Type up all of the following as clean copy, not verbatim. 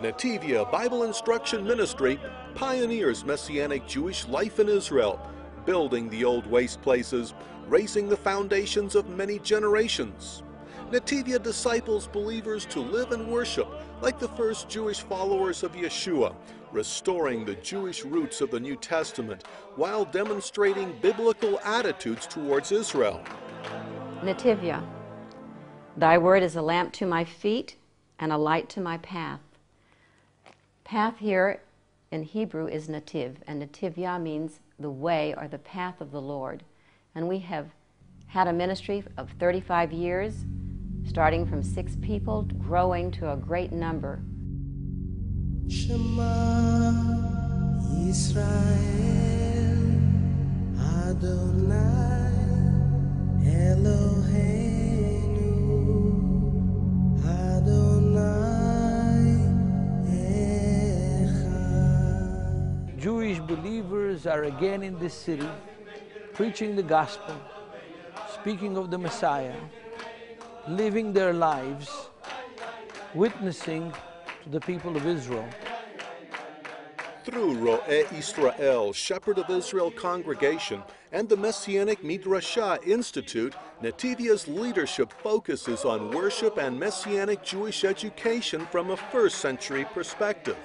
Netivyah Bible Instruction Ministry pioneers Messianic Jewish life in Israel, building the old waste places, raising the foundations of many generations. Netivyah disciples believers to live and worship like the first Jewish followers of Yeshua, restoring the Jewish roots of the New Testament while demonstrating biblical attitudes towards Israel. Netivyah, thy word is a lamp to my feet and a light to my path. Path here in Hebrew is nativ, and Netivyah means the way or the path of the Lord. And we have had a ministry of 35 years, starting from 6 people, growing to a great number. Shema Yisrael Adonai Eloheinu Adonai Echad. Jewish believers are again in this city, preaching the gospel, speaking of the Messiah, living their lives, witnessing to the people of Israel. Through Ro'eh Israel, Shepherd of Israel Congregation, and the Messianic Midrashah Institute, Netivyah's leadership focuses on worship and Messianic Jewish education from a first-century perspective.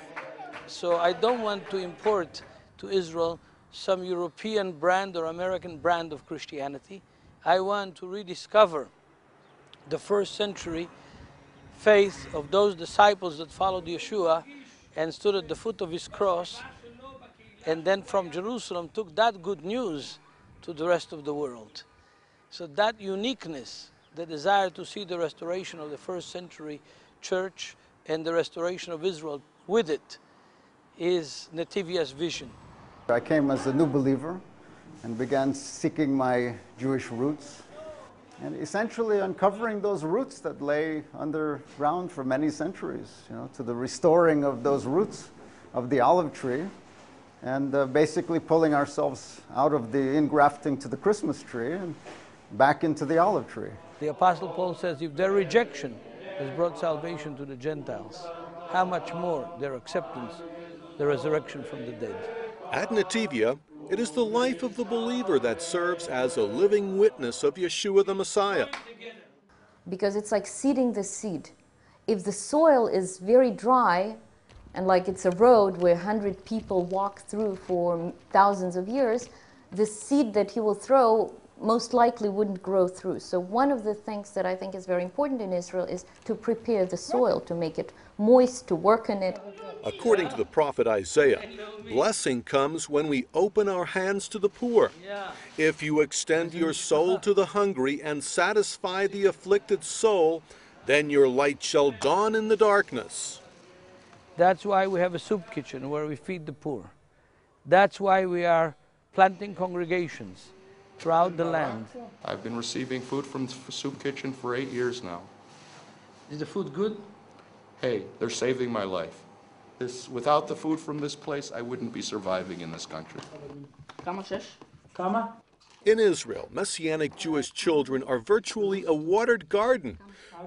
So I don't want to import to Israel some European brand or American brand of Christianity. I want to rediscover the first century faith of those disciples that followed Yeshua and stood at the foot of his cross, and then from Jerusalem took that good news to the rest of the world. So that uniqueness, the desire to see the restoration of the first century church and the restoration of Israel with it, is Netivyah's vision. I came as a new believer and began seeking my Jewish roots, and essentially uncovering those roots that lay underground for many centuries, to the restoring of those roots of the olive tree, and basically pulling ourselves out of the ingrafting to the Christmas tree and back into the olive tree. The Apostle Paul says, if their rejection has brought salvation to the Gentiles, how much more their acceptance, the resurrection from the dead. At Netivyah, it is the life of the believer that serves as a living witness of Yeshua the Messiah. Because it's like seeding the seed. If the soil is very dry, and like it's a road where 100 people walk through for thousands of years, the seed that he will throw most likely wouldn't grow through. So one of the things that I think is very important in Israel is to prepare the soil, to make it moist, to work in it. According to the prophet Isaiah, blessing comes when we open our hands to the poor. If you extend your soul to the hungry and satisfy the afflicted soul, then your light shall dawn in the darkness. That's why we have a soup kitchen where we feed the poor. That's why we are planting congregations throughout the land. I've been receiving food from the soup kitchen for 8 years now. Is the food good? Hey, they're saving my life. Without the food from this place, I wouldn't be surviving in this country. In Israel, Messianic Jewish children are virtually a watered garden,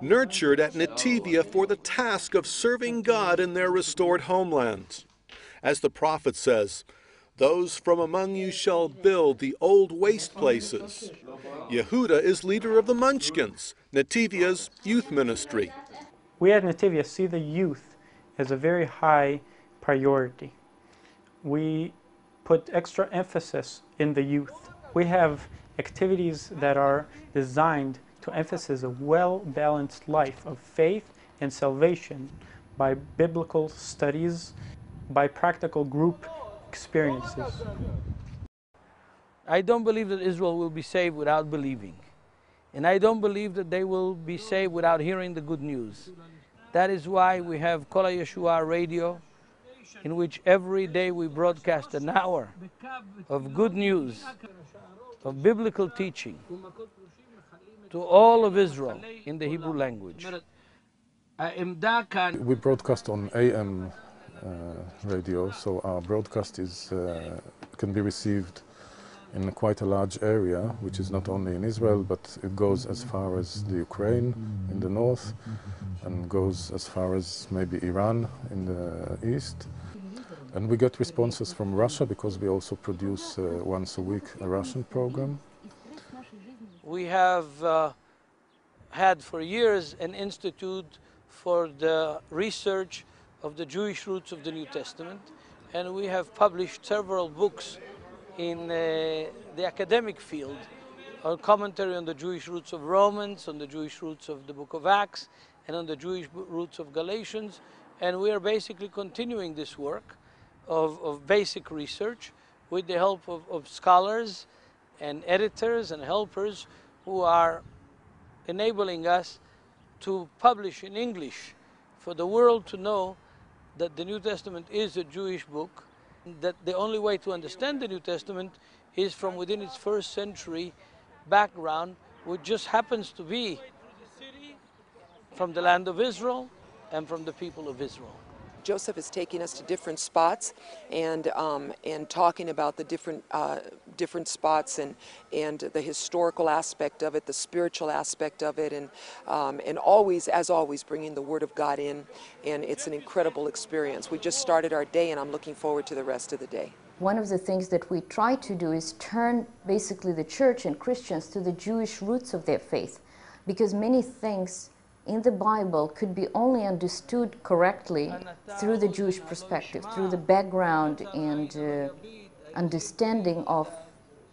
nurtured at Netivyah for the task of serving God in their restored homeland. As the prophet says, those from among you shall build the old waste places. Yehuda is leader of the Munchkins, Netivyah's youth ministry. We at Netivyah see the youth as a very high priority. We put extra emphasis in the youth. We have activities that are designed to emphasize a well-balanced life of faith and salvation by biblical studies, by practical group experiences. I don't believe that Israel will be saved without believing. And I don't believe that they will be saved without hearing the good news. That is why we have Kol Yeshua radio, in which every day we broadcast an hour of good news, of biblical teaching to all of Israel in the Hebrew language. We broadcast on AM radio, so our broadcast can be received in quite a large area, which is not only in Israel, but it goes as far as the Ukraine in the north, and goes as far as maybe Iran in the east. And we get responses from Russia because we also produce once a week a Russian program. We have had for years an institute for the research of the Jewish roots of the New Testament, and we have published several books in the academic field, a commentary on the Jewish roots of Romans, on the Jewish roots of the book of Acts, and on the Jewish roots of Galatians. And we are basically continuing this work of basic research with the help of scholars and editors and helpers who are enabling us to publish in English for the world to know that the New Testament is a Jewish book, that the only way to understand the New Testament is from within its first century background, which just happens to be from the land of Israel and from the people of Israel. Joseph is taking us to different spots and talking about the different spots and the historical aspect of it, the spiritual aspect of it, and always, as always, bringing the Word of God in. And it's an incredible experience. We just started our day, and I'm looking forward to the rest of the day. One of the things that we try to do is turn basically the church and Christians to the Jewish roots of their faith, because many things in the Bible could be only understood correctly through the Jewish perspective, through the background and understanding of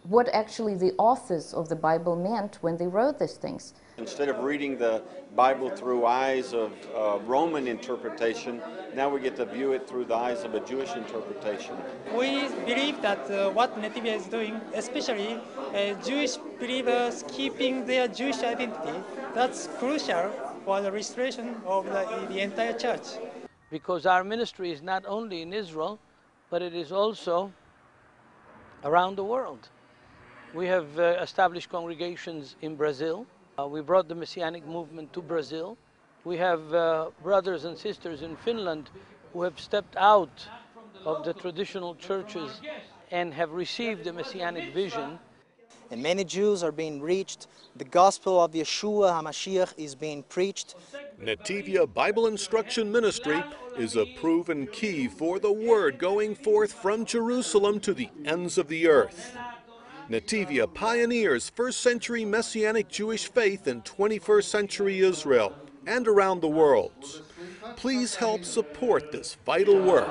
what actually the authors of the Bible meant when they wrote these things. Instead of reading the Bible through eyes of Roman interpretation, now we get to view it through the eyes of a Jewish interpretation. We believe that what Netivyah is doing, especially Jewish believers keeping their Jewish identity, that's crucial for the restoration of the entire church. Because our ministry is not only in Israel, but it is also around the world. We have established congregations in Brazil. We brought the Messianic movement to Brazil. We have brothers and sisters in Finland who have stepped out of the traditional churches and have received the Messianic vision. And many Jews are being reached. The gospel of Yeshua HaMashiach is being preached. Netivyah Bible Instruction Ministry is a proven key for the word going forth from Jerusalem to the ends of the earth. Netivyah pioneers first-century Messianic Jewish faith in 21st century Israel and around the world. Please help support this vital work.